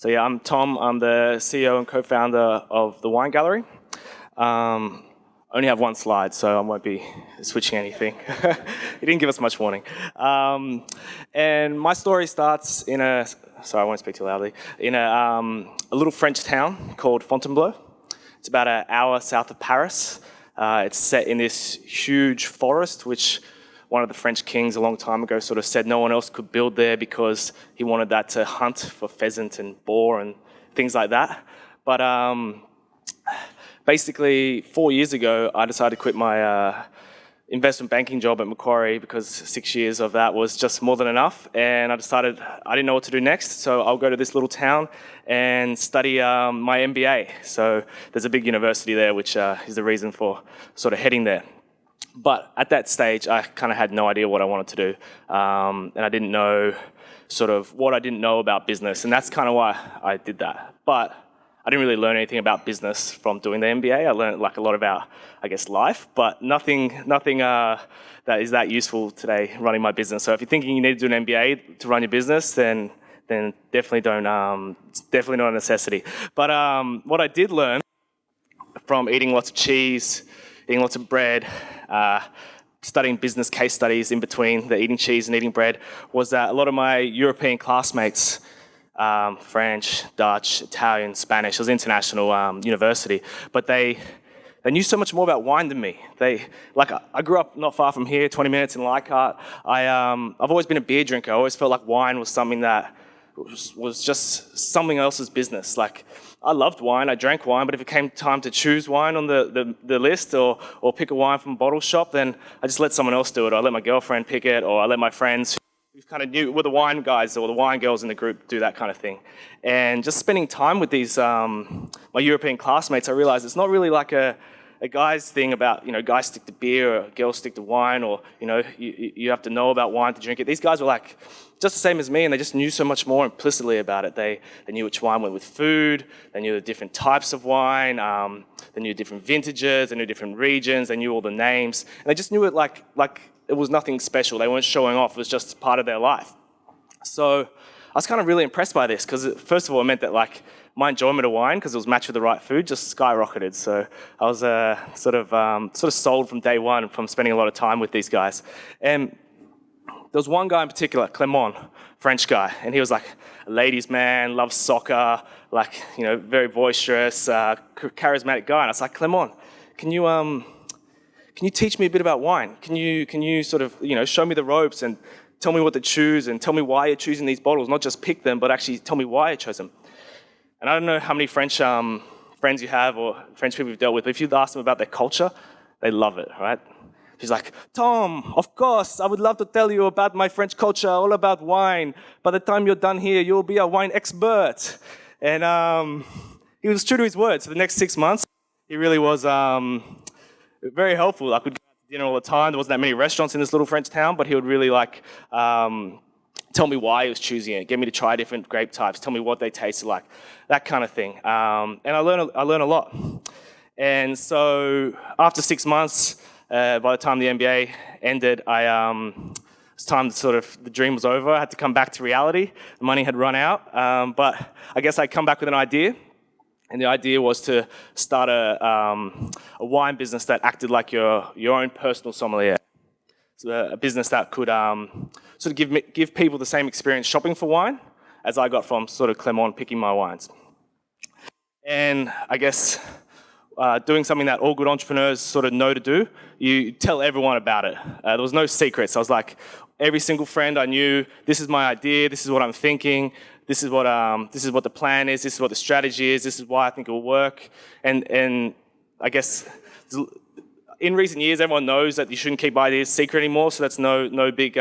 So yeah, I'm Tom. I'm the CEO and co-founder of the Wine Gallery. I only have one slide, so I won't be switching anything. He didn't give us much warning. And my story starts in sorry, I won't speak too loudly, in a little French town called Fontainebleau. It's about an hour south of Paris. It's set in this huge forest, which one of the French kings a long time ago sort of said no one else could build there because he wanted that to hunt for pheasant and boar and things like that. But basically 4 years ago, I decided to quit my investment banking job at Macquarie because 6 years of that was just more than enough. And I decided I didn't know what to do next, so I'll go to this little town and study my MBA. So there's a big university there, which is the reason for sort of heading there. But at that stage, I kind of had no idea what I wanted to do. And I didn't know sort of what I didn't know about business. And that's kind of why I did that. But I didn't really learn anything about business from doing the MBA. I learned like a lot about, I guess, life, but nothing that is that useful today running my business. So if you're thinking you need to do an MBA to run your business, then definitely don't. It's definitely not a necessity. But what I did learn from eating lots of cheese, eating lots of bread, studying business case studies in between the eating cheese and eating bread, was that a lot of my European classmates, French, Dutch, Italian, Spanish, it was an international university, but they knew so much more about wine than me. I grew up not far from here, 20 minutes in Leichhardt. I've always been a beer drinker. I always felt like wine was something that was just something else's business. Like, I loved wine, I drank wine, but if it came time to choose wine on the list or pick a wine from a bottle shop, then I just let someone else do it. I let my girlfriend pick it, or I let my friends who kind of knew, were the wine guys or the wine girls in the group, do that kind of thing. And just spending time with these, my European classmates, I realized it's not really like a guy's thing about, guys stick to beer or girls stick to wine, or, you have to know about wine to drink it. These guys were like just the same as me, and they just knew so much more implicitly about it. They knew which wine went with food, they knew the different types of wine, they knew different vintages, they knew different regions, they knew all the names, and they just knew it like it was nothing special. They weren't showing off, it was just part of their life. So I was kind of really impressed by this, because first of all, it meant that my enjoyment of wine, because it was matched with the right food, just skyrocketed. So I was sort of sold from day one from spending a lot of time with these guys. And there was one guy in particular, Clement, French guy, and he was like a ladies' man, loves soccer, very boisterous, charismatic guy. And I was like, Clement, can you teach me a bit about wine? Can you sort of show me the ropes and tell me what to choose and tell me why you're choosing these bottles? Not just pick them, but actually tell me why you chose them. And I don't know how many French friends you have or French people you've dealt with, but if you ask them about their culture, they love it, right? He's like, Tom, of course, I would love to tell you about my French culture, all about wine. By the time you're done here, you'll be a wine expert. And he was true to his word. So the next 6 months, he really was very helpful. I could go out to dinner all the time. There wasn't that many restaurants in this little French town, but he would really tell me why he was choosing it, get me to try different grape types, tell me what they tasted like, that kind of thing. And I learned a lot. And so after 6 months, by the time the MBA ended, it's time to the dream was over. I had to come back to reality. The money had run out. But I guess I'd come back with an idea. And the idea was to start a wine business that acted like your own personal sommelier. So a business that could sort of give people the same experience shopping for wine as I got from sort of Clement picking my wines. And I guess doing something that all good entrepreneurs sort of know to do, you tell everyone about it. There was no secrets. I was like, every single friend I knew, this is my idea, this is what I'm thinking, this is what the plan is, this is what the strategy is, this is why I think it will work. And I guess in recent years, everyone knows that you shouldn't keep ideas secret anymore, so that's no big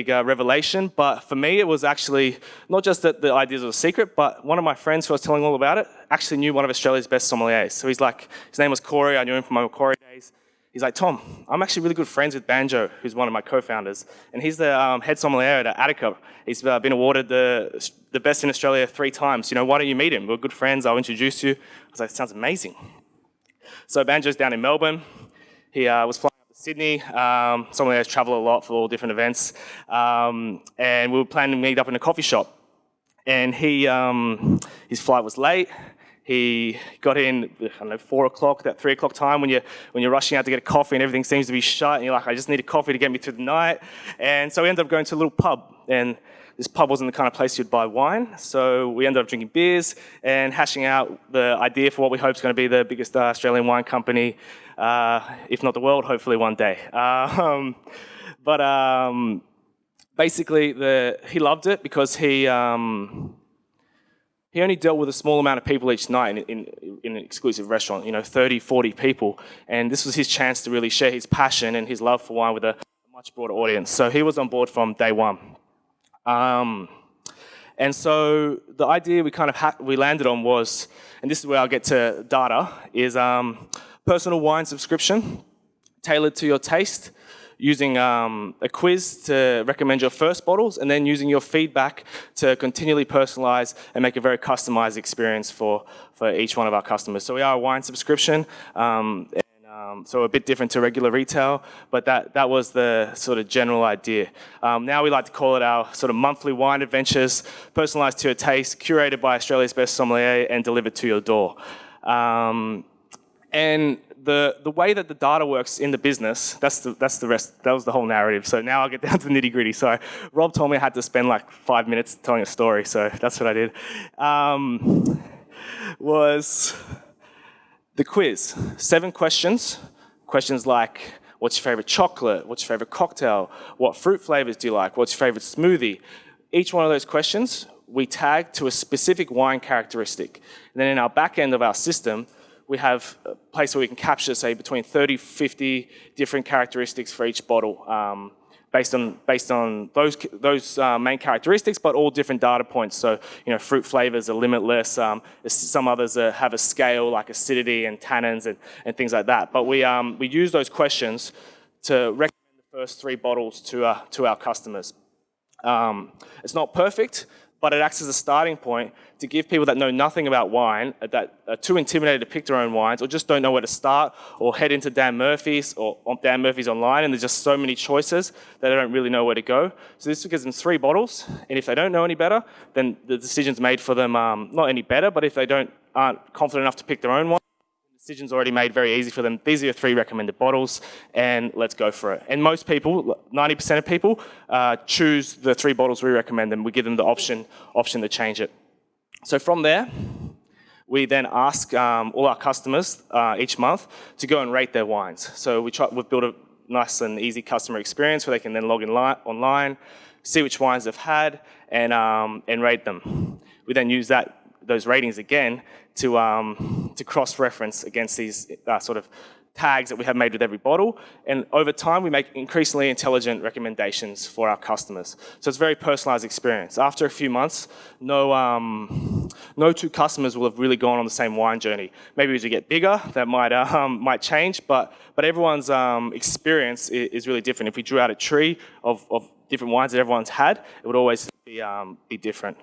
revelation. But for me, it was actually not just that the ideas were a secret, but one of my friends who I was telling all about it actually knew one of Australia's best sommeliers. So his name was Corey. I knew him from my Macquarie days. He's like, Tom, I'm actually really good friends with Banjo, who's one of my co-founders, and he's the head sommelier at Attica. He's been awarded the best in Australia 3 times. Why don't you meet him? We're good friends. I'll introduce you. I was like, sounds amazing. So Banjo's down in Melbourne. He was flying up to Sydney. Sommeliers travel a lot for all different events. And we were planning to meet up in a coffee shop. and his flight was late. He got in, I don't know, 4 o'clock, that 3 o'clock time when you're rushing out to get a coffee and everything seems to be shut, and you're like, I just need a coffee to get me through the night. And so we ended up going to a little pub, and this pub wasn't the kind of place you'd buy wine, so we ended up drinking beers and hashing out the idea for what we hope is going to be the biggest Australian wine company, if not the world, hopefully one day. Basically, he loved it because he only dealt with a small amount of people each night in an exclusive restaurant, 30, 40 people. And this was his chance to really share his passion and his love for wine with a much broader audience. So he was on board from day one. And so the idea we landed on was, and this is where I'll get to data, is personal wine subscription tailored to your taste, using a quiz to recommend your first bottles, and then using your feedback to continually personalize and make a very customized experience for each one of our customers. So we are a wine subscription, so a bit different to regular retail, but that was the sort of general idea. Now we like to call it our sort of monthly wine adventures, personalized to your taste, curated by Australia's best sommelier, and delivered to your door. And the way that the data works in the business, that's the rest. That was the whole narrative. So now I'll get down to the nitty gritty. So Rob told me I had to spend like 5 minutes telling a story, so that's what I did. Was the quiz. 7 questions. Questions like, what's your favorite chocolate? What's your favorite cocktail? What fruit flavors do you like? What's your favorite smoothie? Each one of those questions we tag to a specific wine characteristic. And then in our back end of our system, we have a place where we can capture, say, between 30, 50 different characteristics for each bottle, based on those main characteristics, but all different data points. So, fruit flavors are limitless. Some others have a scale like acidity and tannins and things like that. But we use those questions to recommend the first 3 bottles to our customers. It's not perfect, but it acts as a starting point to give people that know nothing about wine, that are too intimidated to pick their own wines, or just don't know where to start, or head into Dan Murphy's or Dan Murphy's online, and there's just so many choices that they don't really know where to go. So this gives them 3 bottles, and if they don't know any better, then the decision's made for them, not any better, but if they aren't confident enough to pick their own one, the decision's already made very easy for them. These are your 3 recommended bottles, and let's go for it. And most people, 90% of people, choose the 3 bottles we recommend them. We give them the option to change it. So from there, we then ask all our customers each month to go and rate their wines. So we've built a nice and easy customer experience where they can then log in online, see which wines they've had, and rate them. We then use those ratings again to cross-reference against these sort of tags that we have made with every bottle, and over time we make increasingly intelligent recommendations for our customers. So it's a very personalised experience. After a few months, no 2 customers will have really gone on the same wine journey. Maybe as we get bigger, that might change, but everyone's experience is really different. If we drew out a tree of different wines that everyone's had, it would always be different.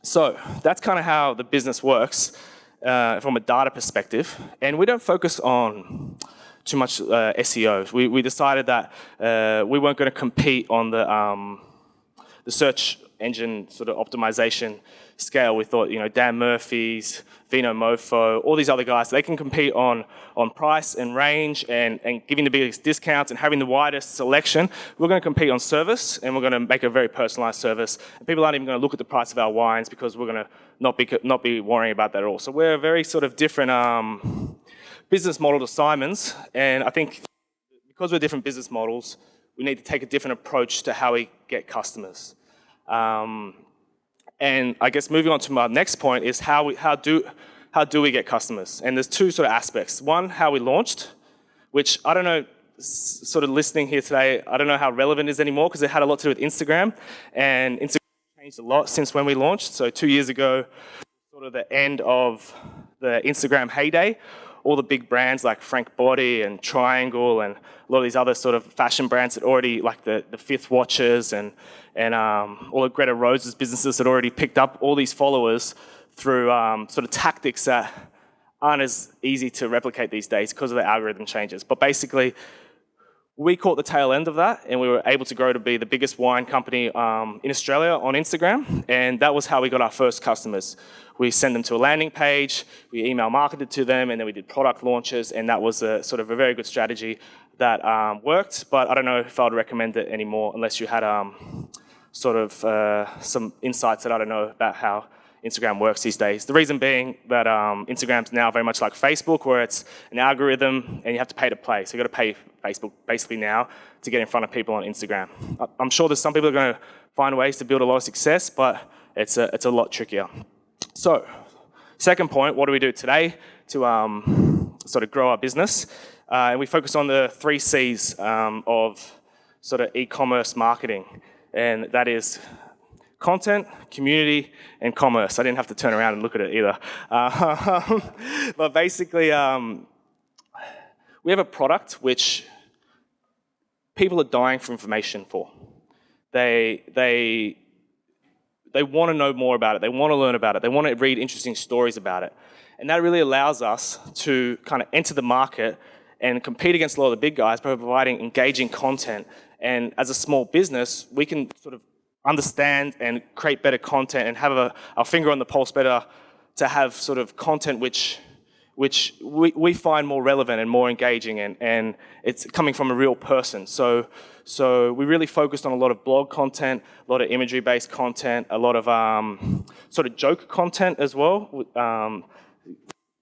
So that's kind of how the business works. From a data perspective, and we don't focus on too much SEO. We decided that we weren't going to compete on the search engine sort of optimization scale. We thought, Dan Murphy's, Vino Mofo, all these other guys, they can compete on price and range and giving the biggest discounts and having the widest selection. We're going to compete on service, and we're going to make a very personalized service. And people aren't even going to look at the price of our wines because we're going to not be worrying about that at all. So we're a very sort of different business model to Simon's, and I think because we're different business models, we need to take a different approach to how we get customers. And I guess moving on to my next point is how do we get customers? And there's 2 sort of aspects. One, how we launched, which I don't know, sort of listening here today, I don't know how relevant it is anymore because it had a lot to do with Instagram, and Instagram changed a lot since when we launched. So 2 years ago, sort of the end of the Instagram heyday, all the big brands like Frank Body and Triangle and a lot of these other sort of fashion brands that already, like the Fifth Watches and all of Greta Rose's businesses had already picked up all these followers through sort of tactics that aren't as easy to replicate these days because of the algorithm changes. But basically, We caught the tail end of that, and we were able to grow to be the biggest wine company in Australia on Instagram, and that was how we got our first customers. We sent them to a landing page, we email marketed to them, and then we did product launches, and that was a sort of a very good strategy that worked, but I don't know if I would recommend it anymore unless you had sort of some insights that I don't know about how Instagram works these days. The reason being that Instagram's now very much like Facebook, where it's an algorithm and you have to pay to play. So you've got to pay Facebook basically now to get in front of people on Instagram. I'm sure there's some people that are going to find ways to build a lot of success, but it's a lot trickier. So, second point, what do we do today to sort of grow our business? And we focus on the 3 C's of sort of e-commerce marketing, and that is content, community, and commerce. I didn't have to turn around and look at it either. But basically, we have a product which people are dying for information for. They want to know more about it. They want to learn about it. They want to read interesting stories about it. And that really allows us to kind of enter the market and compete against a lot of the big guys by providing engaging content. And as a small business, we can sort of understand and create better content and have our finger on the pulse better to have sort of content which we find more relevant and more engaging, and it's coming from a real person. So we really focused on a lot of blog content, a lot of imagery-based content, a lot of sort of joke content as well.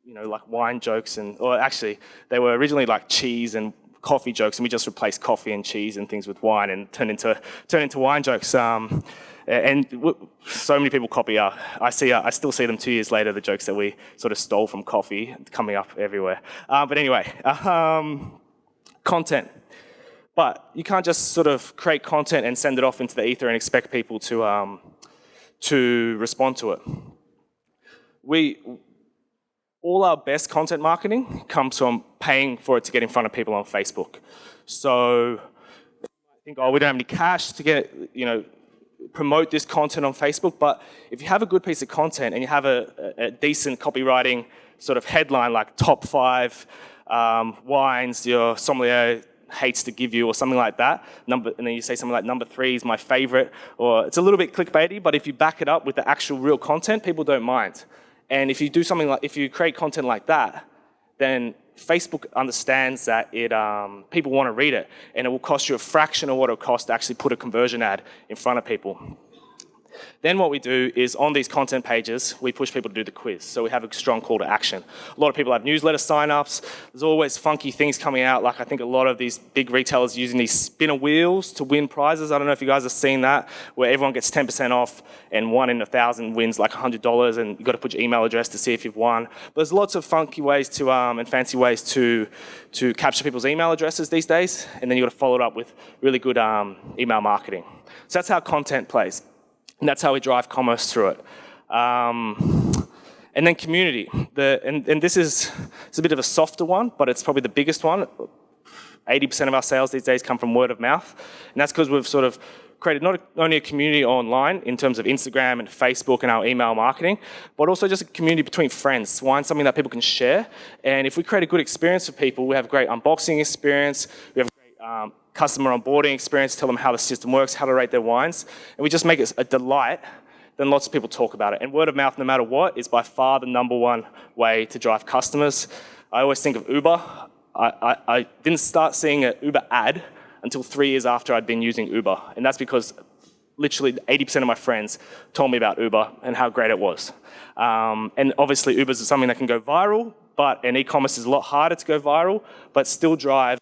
You know, like wine jokes, or actually, they were originally like cheese and coffee jokes, and we just replaced coffee and cheese and things with wine and turned into wine jokes. And so many people copy our. I still see them 2 years later, the jokes that we sort of stole from coffee coming up everywhere. But anyway, content. But you can't just sort of create content and send it off into the ether and expect people to respond to it. All our best content marketing comes from paying for it to get in front of people on Facebook. So I think, we don't have any cash to promote this content on Facebook, but if you have a good piece of content and you have a decent copywriting sort of headline like top 5 wines your sommelier hates to give you, or something like that, and then you say something like number 3 is my favorite, or it's a little bit clickbaity, but if you back it up with the actual real content, people don't mind. And if you do something like, if you create content like that, then Facebook understands that people want to read it, and it will cost you a fraction of what it will cost to actually put a conversion ad in front of people. Then what we do is on these content pages, we push people to do the quiz. So we have a strong call to action. A lot of people have newsletter signups. There's always funky things coming out. Like I think a lot of these big retailers using these spinner wheels to win prizes. I don't know if you guys have seen that, where everyone gets 10% off and 1 in 1,000 wins like $100, and you've got to put your email address to see if you've won. But there's lots of funky ways to and fancy ways to capture people's email addresses these days, and then you've got to follow it up with really good email marketing. So that's how content plays. And that's how we drive commerce through it. And then community. And this is a bit of a softer one, but it's probably the biggest one. 80% of our sales these days come from word of mouth. And that's because we've sort of created not only a community online in terms of Instagram and Facebook and our email marketing, but also just a community between friends. Wine's something that people can share. And if we create a good experience for people, we have a great unboxing experience, we have a great customer onboarding experience, tell them how the system works, how to rate their wines, and we just make it a delight, then lots of people talk about it. And word of mouth, no matter what, is by far the #1 way to drive customers. I always think of Uber. I didn't start seeing an Uber ad until 3 years after I'd been using Uber, and that's because literally 80% of my friends told me about Uber and how great it was. And obviously Uber's something that can go viral, and e-commerce is a lot harder to go viral, but still drives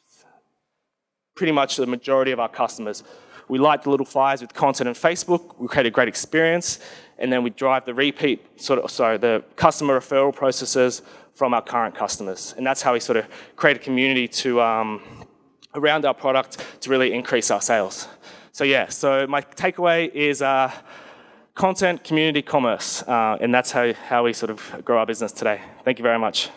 pretty much the majority of our customers. We light the little fires with content on Facebook, we create a great experience, and then we drive the the customer referral processes from our current customers. And that's how we sort of create a community to around our product to really increase our sales. So yeah, so my takeaway is content, community, commerce, and that's how we sort of grow our business today. Thank you very much.